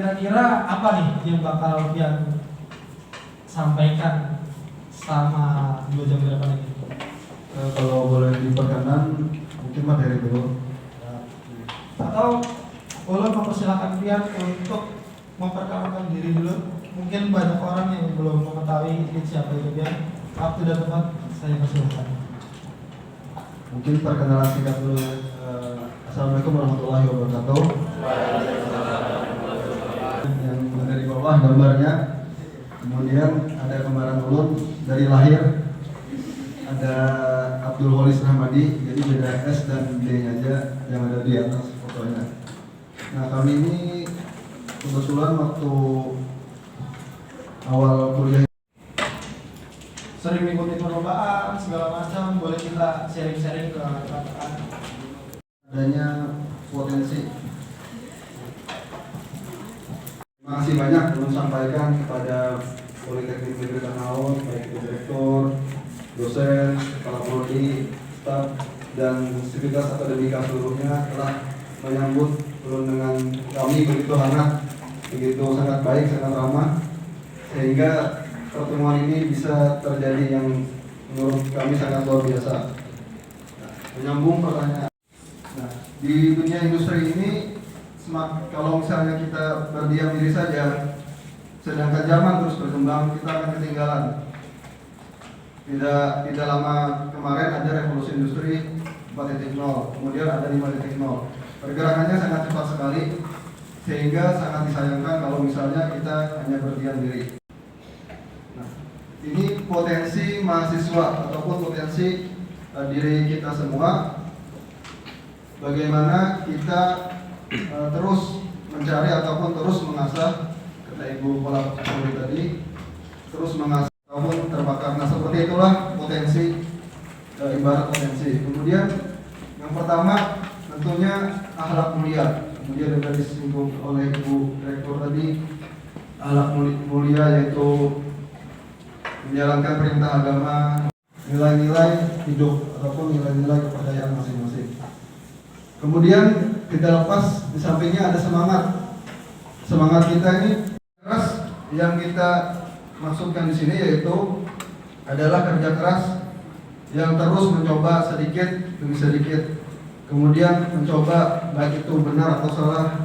kira-kira apa nih yang bakal Pian sampaikan selama 2 jam ke depan ini? Kalau boleh diperkenan, mungkin materi dulu. Atau boleh mempersilahkan Pian untuk memperkenalkan diri dulu. Mungkin banyak orang yang belum mengetahui siapa itu Pian. Waktu dan tempat saya persilahkan. Mungkin perkenalan singkat dulu ya. Assalamualaikum warahmatullahi wabarakatuh. Yang dari bawah gambarnya, kemudian ada kembaran ulun dari lahir, ada Abdul Holis Rahmadi, jadi beda S dan D-nya aja yang ada di atas fotonya. Nah, kami ini kebetulan waktu awal kuliah Sering mengikuti perlombaan segala macam, boleh kita sharing-sharing ke rekan-rekan. adanya potensi. Terima kasih banyak belum sampaikan kepada Politeknik Negeri Tanah Lot, baik itu direktur, dosen, kepala prodi, staf, dan sivitas akademika seluruhnya telah menyambut belum dengan kami begitu hangat, begitu sangat baik, sangat ramah, sehingga pertemuan ini bisa terjadi yang menurut kami sangat luar biasa. Nah, menyambung pertanyaan. Nah, di dunia industri ini, kalau misalnya kita berdiam diri saja, sedangkan zaman terus berkembang, kita akan ketinggalan. Tidak lama kemarin ada revolusi industri 4.0, kemudian ada 5.0. Pergerakannya sangat cepat sekali, sehingga sangat disayangkan kalau misalnya kita hanya berdiam diri. Nah, ini potensi mahasiswa ataupun potensi diri kita semua. Bagaimana kita terus mencari ataupun terus mengasah, kata Ibu Kepala Polri tadi, terus mengasah ataupun terbakar. Nah, seperti itulah potensi, ibarat potensi. Kemudian yang pertama tentunya akhlak mulia. Kemudian sudah disinggung oleh Ibu Rektor tadi, akhlak mulia yaitu menjalankan perintah agama, nilai-nilai hidup ataupun nilai-nilai kepercayaan masing-masing. Kemudian tidak lepas di sampingnya ada semangat. Semangat kita ini keras, yang kita maksudkan di sini yaitu adalah kerja keras yang terus mencoba sedikit demi sedikit. Kemudian mencoba baik itu benar atau salah,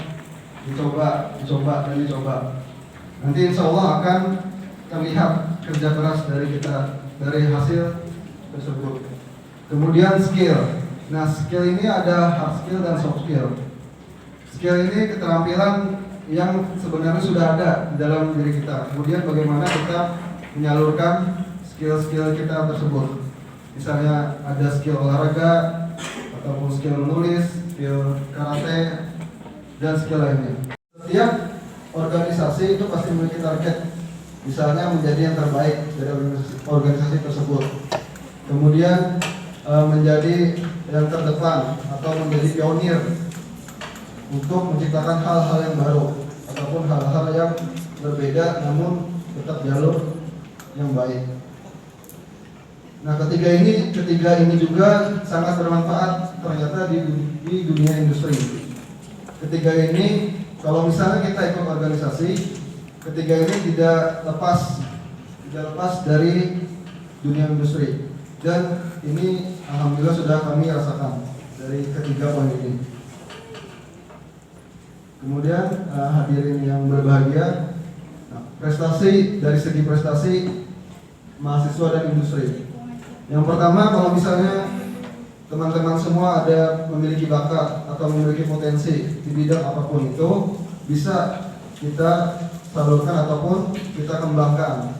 dicoba dan dicoba. Nanti insya Allah akan terlihat kerja keras dari kita, dari hasil tersebut. Kemudian skill. Nah, skill ini ada hard skill dan soft skill. Skill ini keterampilan yang sebenarnya sudah ada di dalam diri kita. Kemudian bagaimana kita menyalurkan skill-skill kita tersebut. Misalnya ada skill olahraga, ataupun skill menulis, skill karate, dan skill lainnya. Setiap organisasi itu pasti memiliki target, misalnya menjadi yang terbaik dari organisasi tersebut. Kemudian menjadi yang terdepan atau menjadi pionir untuk menciptakan hal-hal yang baru ataupun hal-hal yang berbeda namun tetap jalur yang baik. Nah, ketiga ini juga sangat bermanfaat ternyata di dunia industri. Ketiga ini, kalau misalnya kita ikut organisasi, ketiga ini tidak lepas dari dunia industri. Dan ini alhamdulillah sudah kami rasakan dari ketiga poin ini. Kemudian hadirin yang berbahagia, prestasi dari segi prestasi mahasiswa dan industri. Yang pertama, kalau misalnya teman-teman semua ada memiliki bakat atau memiliki potensi di bidang apapun itu, bisa kita salurkan ataupun kita kembangkan.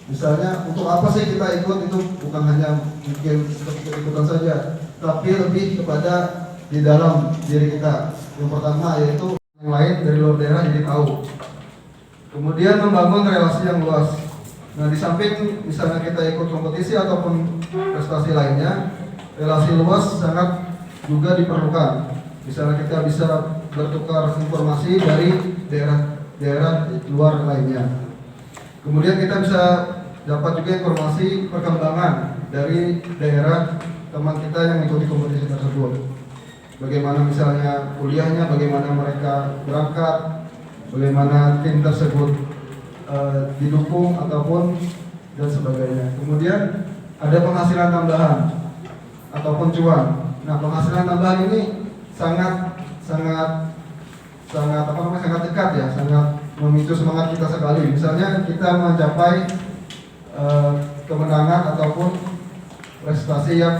Misalnya untuk apa sih kita ikut, itu bukan hanya mungkin untuk ikut-ikutan saja, tapi lebih kepada di dalam diri kita. Yang pertama yaitu yang lain dari luar daerah jadi tahu. Kemudian membangun relasi yang luas. Nah, di samping misalnya kita ikut kompetisi ataupun prestasi lainnya, relasi luas sangat juga diperlukan. Misalnya kita bisa bertukar informasi dari daerah luar lainnya. Kemudian kita bisa dapat juga informasi perkembangan dari daerah teman kita yang mengikuti kompetisi tersebut. Bagaimana misalnya kuliahnya, bagaimana mereka berangkat, bagaimana tim tersebut didukung ataupun dan sebagainya. Kemudian ada penghasilan tambahan ataupun cuan. Nah, penghasilan tambahan ini sangat dekat ya, sangat memicu semangat kita sekali. Misalnya kita mencapai kemenangan ataupun prestasi yang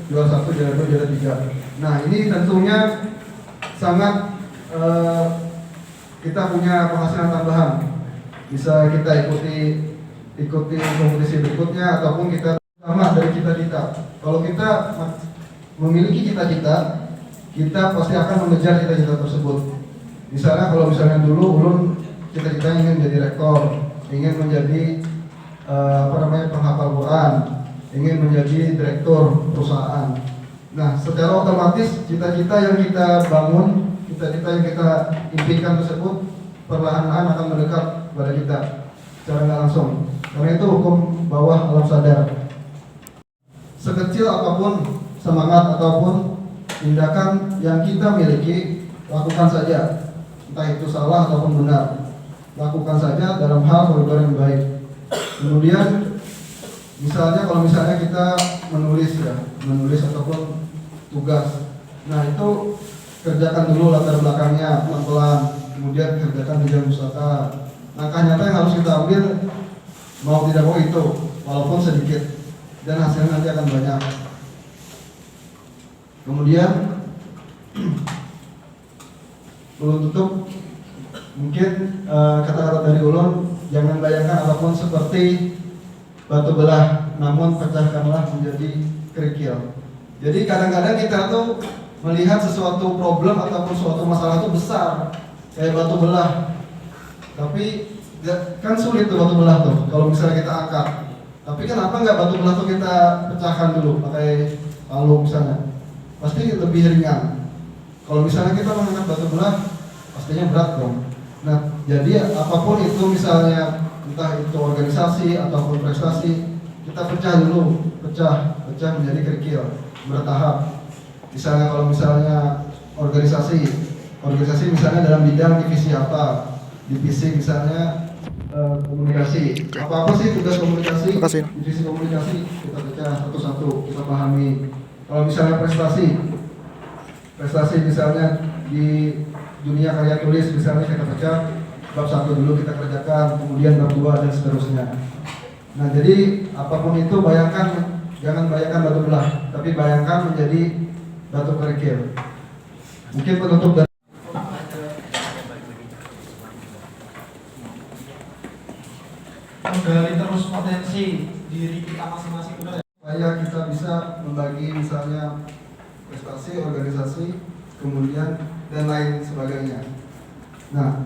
juara 1, juara 2, juara 3. Nah, ini tentunya sangat kita punya penghasilan tambahan. Bisa kita ikuti kompetisi berikutnya ataupun kita sama dari cita-cita. Kalau kita memiliki cita-cita, kita pasti akan mengejar cita-cita tersebut. Misalnya kalau dulu ulun cita-citanya ingin menjadi rektor, ingin menjadi penghafal Quran, ingin menjadi direktur perusahaan. Nah, secara otomatis cita-cita yang kita bangun, cita-cita yang kita impikan tersebut perlahan-lahan akan mendekat kepada kita secara nggak langsung. Karena itu hukum bawah alam sadar. Sekecil apapun semangat ataupun tindakan yang kita miliki, lakukan saja. Entah itu salah ataupun benar, lakukan saja dalam hal koridor yang baik. Kemudian kalau misalnya kita menulis ataupun tugas, nah itu kerjakan dulu latar belakangnya pelan-pelan, kemudian kerjakan di jam usaha. Langkah nyata yang harus kita ambil, mau tidak mau itu, walaupun sedikit, dan hasilnya nanti akan banyak. Kemudian ulun tutup, mungkin kata-kata dari ulun, jangan bayangkan apapun seperti batu belah, namun pecahkanlah menjadi kerikil. Jadi kadang-kadang kita tuh melihat sesuatu problem ataupun suatu masalah itu besar, kayak batu belah. Tapi kan sulit tuh batu belah tuh kalau misalnya kita angkat. Tapi kenapa nggak batu belah tuh kita pecahkan dulu pakai palu misalnya? Pasti lebih ringan. Kalau misalnya kita mengangkat batu belah, pastinya berat dong. Nah, jadi apapun itu, misalnya entah itu organisasi ataupun prestasi, kita pecah dulu, pecah menjadi kerikil, bertahap. Misalnya kalau misalnya organisasi misalnya dalam bidang divisi apa, divisi misalnya komunikasi, apa sih tugas komunikasi, divisi komunikasi, kita pecah satu-satu, kita pahami. Kalau misalnya prestasi misalnya di dunia karya tulis, misalnya kita pecah, bab 1 dulu kita kerjakan, kemudian bab 2 dan seterusnya. Nah, jadi apapun itu, jangan bayangkan batu belah, tapi bayangkan menjadi batu kerikil. Mungkin penutup dari menggali terus potensi diri kita masing-masing supaya kita bisa membagi misalnya prestasi, organisasi, kemudian dan lain sebagainya. Nah,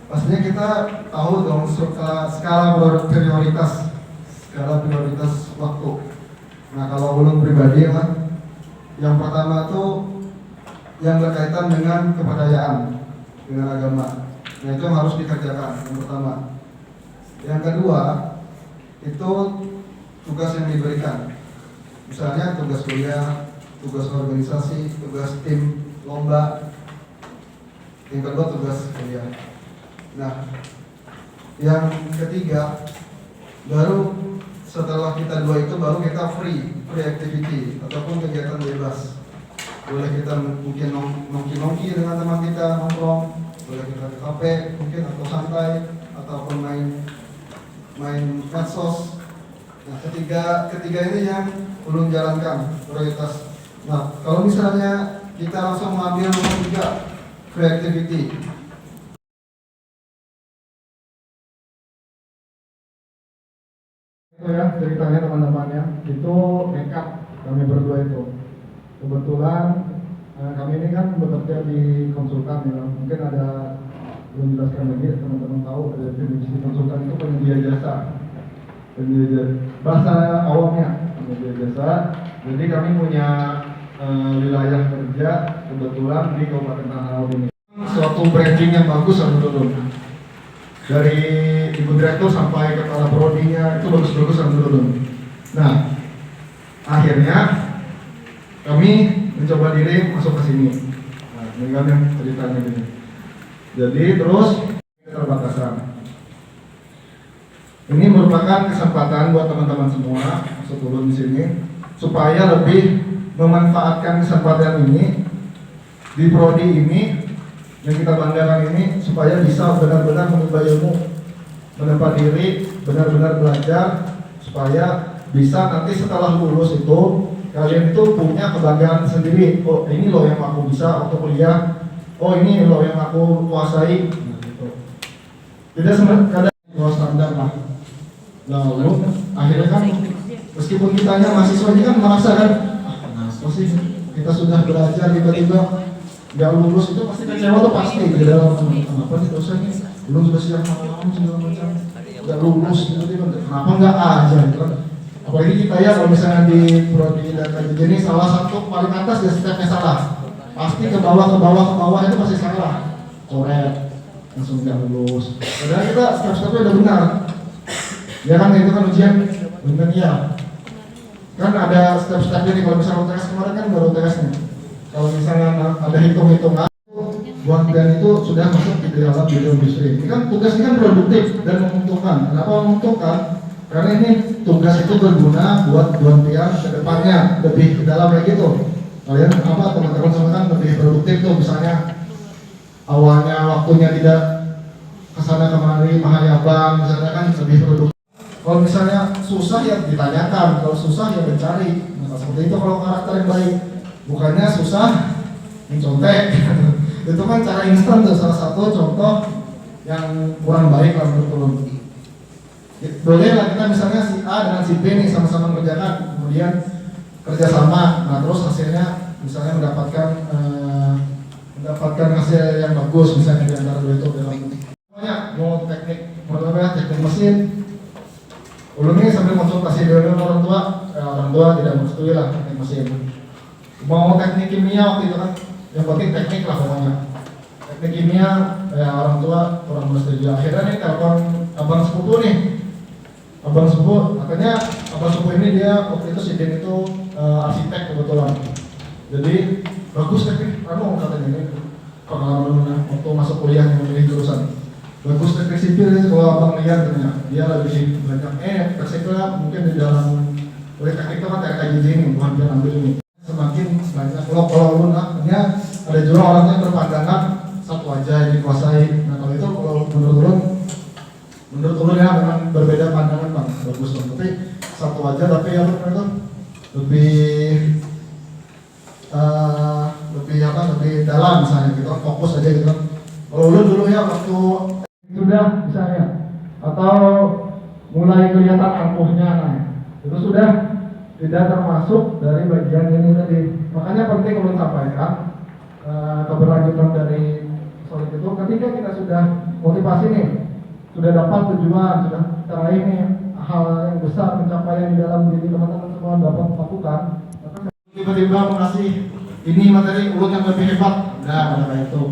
pastinya kita tahu dong skala prioritas waktu. Nah, kalau ulun pribadi lah, yang pertama tuh yang berkaitan dengan kepercayaan, dengan agama. Nah, itu yang harus dikerjakan yang pertama. Yang kedua, itu tugas yang diberikan. Misalnya tugas kuliah, tugas organisasi, tugas tim lomba. Yang kedua tugas kuliah. Nah, yang ketiga, baru setelah kita dua itu baru kita free activity ataupun kegiatan bebas. Boleh kita mungkin nongki dengan teman kita, nongkrong, boleh kita ke kafe mungkin, atau santai, ataupun main medsos. Nah, ketiga ini yang belum jalankan prioritas. Nah, kalau misalnya kita langsung mengambil nomor 3, free activity. Itu ya ceritanya teman-temannya, itu nekat kami berdua itu. Kebetulan kami ini kan bekerja di konsultan ya, mungkin ada belum jelaskan lagi teman-teman tahu, ada definisi konsultan itu penyedia jasa. Bahasa awamnya penyedia jasa. Jadi kami punya wilayah kerja kebetulan di Kabupaten Tanah Laut ini. Suatu branding yang bagus dulu. Dari ibu direktur sampai kepala prodinya itu bagus-bagus dulu. Nah, akhirnya kami mencoba diri masuk ke sini. Nah, ini kan yang ceritanya ini. Jadi terus keterbatasan. Ini merupakan kesempatan buat teman-teman semua masuk dulu di sini supaya lebih memanfaatkan kesempatan ini di prodi ini yang kita banggakan ini supaya bisa benar-benar menimba ilmu, menempa diri, benar-benar belajar supaya bisa nanti setelah lulus itu kalian itu punya kebanggaan sendiri. Oh ini loh yang aku bisa waktu kuliah. Oh ini loh yang aku kuasai. Nah, gitu. Tidak kadang standar lah. Lalu akhirnya kan meskipun kitanya mahasiswa ini kan merasa kan pasti kita sudah belajar tiba-tiba nggak lulus itu pasti kecewa tuh pasti di dalam apa sih dosennya belum sudah siap malam segala macam nggak lulus tiba-tiba kenapa nggak aja gitu kan. Apalagi kita ya kalau misalnya di prodi data ini salah satu paling atas ya stepnya salah pasti ke bawah itu pasti salah coret langsung nggak lulus. Padahal kita step-stepnya udah benar. Ya kan itu kan ujian benar ya. Kan ada step-stepnya nih kalau misalnya UTS kemarin kan baru UTS-nya. Kalau misalnya ada hitung-hitungan buat dan itu sudah masuk di dalam video industri. Ini kan tugas ini kan produktif dan menguntungkan. Kenapa menguntungkan? Karena ini tugas itu berguna buat Duantian ke depannya lebih ke dalam kayak gitu. Kalian apa teman-teman semua kan lebih produktif tuh misalnya awalnya waktunya tidak kesana kemari mahayabang misalnya kan lebih produktif. Kalau misalnya susah ya ditanyakan, kalau susah ya mencari. Nah, seperti itu kalau karakter yang baik. Bukannya susah mencontek. Itu kan cara instan tuh salah satu contoh yang kurang baik lah menurut. Boleh lah kita misalnya si A dengan si B nih sama-sama mengerjakan, kemudian kerjasama. Nah terus hasilnya misalnya mendapatkan hasil yang bagus misalnya di antara dua itu dalam mau teknik mesin. Ulungnya sambil konsultasi dengan orang tua tidak merestui lah teknik mesin. Mau teknik kimia waktu itu kan, yang penting teknik lah pokoknya. Teknik kimia, orang tua kurang merestui. Akhirnya nih telepon abang sepupu nih. Abang sepupu, katanya abang sepupu ini dia waktu itu si Den itu arsitek kebetulan. Jadi bagus teknik, katanya ini pengalaman waktu masuk kuliah yang memilih jurusan. Bagus teknik sipil kalau abang lihat katanya dia lebih banyak tersikap mungkin di dalam teknik itu kan TKJJ ini bukan dia ambil ini semakin banyak kalau lu artinya ada juga orang yang berpandangan satu aja yang dikuasai. Nah kalau itu kalau menurut ulun ya memang berbeda pandangan bang bagus bang tapi satu aja tapi ya itu lebih dalam misalnya gitu fokus aja gitu. Kalau ulun dulu ya waktu sudah misalnya atau mulai kelihatan ampuhnya nah itu sudah tidak termasuk dari bagian ini tadi. Makanya penting untuk sampaikan keberlanjutan dari solid itu ketika kita sudah motivasi nih sudah dapat tujuan sudah teraih nih hal yang besar pencapaian di dalam diri teman-teman semua dapat lakukan maka tiba-tiba mengasih ini materi ulun yang lebih hebat nah kayak itu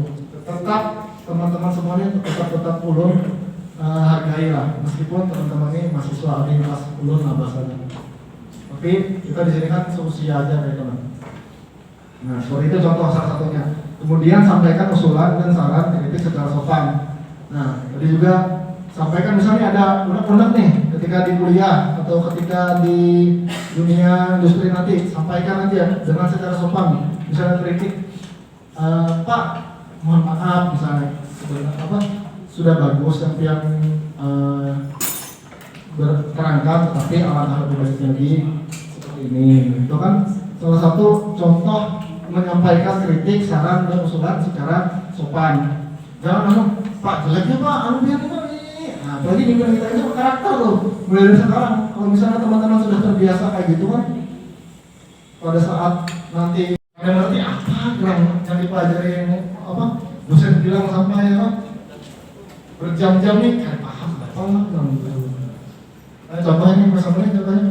tetap teman-teman semuanya tetap ulun hargai lah meskipun teman-teman ini mahasiswa di kelas ulun lah bahasanya. Tapi kita di sini kan seusia aja kayak teman. Nah seperti itu contoh salah satunya. Kemudian sampaikan usulan dan saran kritik secara sopan. Nah tadi juga sampaikan misalnya ada unek-unek nih ketika di kuliah atau ketika di dunia industri nanti sampaikan nanti ya dengan secara sopan. Misalnya kritik, Pak mohon maaf misalnya sudah bagus tapi yang berterangkan tetapi alangkah lebih baik lagi seperti ini. Itu kan salah satu contoh menyampaikan kritik, saran dan usulan secara sopan. Jangan Pak jeleknya Pak, biar ini. Nah, apalagi di kita itu karakter loh. Mulai dari sekarang, kalau misalnya teman-teman sudah terbiasa kayak gitu kan, pada saat nanti kalian ngerti apa yang dipelajari apa dosen bilang sampai ya berjam-jam nih kan paham contohnya ini masalahnya contohnya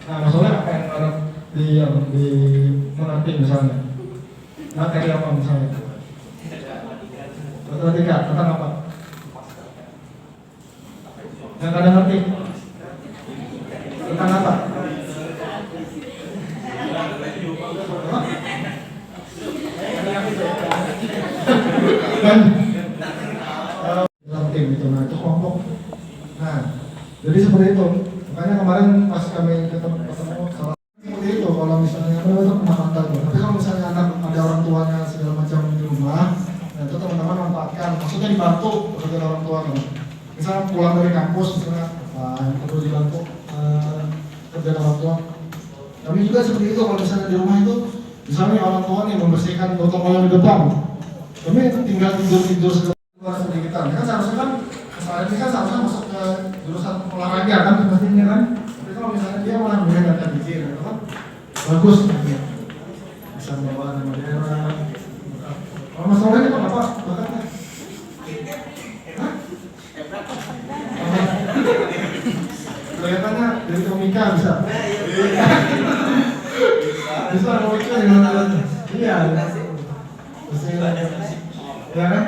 nah masalahnya apa yang harus di mengerti misalnya materi apa misalnya matematika tentang apa yang kalian ngerti tentang apa Dan dalam tim itu, nah itu kelompok. Nah, jadi seperti itu. Makanya kemarin pas kami ketemu salah seperti itu. Kalau misalnya apa itu pendapatan. Tapi kalau misalnya anak ada orang tuanya segala macam di rumah, nah itu teman-teman manfaatkan. Maksudnya dibantu dengan orang tua kan. Misalnya pulang dari kampus, misalnya perlu dibantu kerja orang tua. Kami juga seperti itu. Kalau misalnya di rumah itu, misalnya orang tua nih membersihkan gotong royong di depan, kami tinggal tidur segala seperti kita. Kan seharusnya kan kesalahan ini kan seharusnya masuk ke jurusan olahraga kan pastinya kan. Tapi kalau misalnya dia malah mendengarkan izin, itu kan bagus. Bisa membawa nama daerah. Kalau masalahnya apa Bapak? Bakatnya? Hah? Kelihatannya dari komika bisa. Bisa komika yang iya. Ya kan?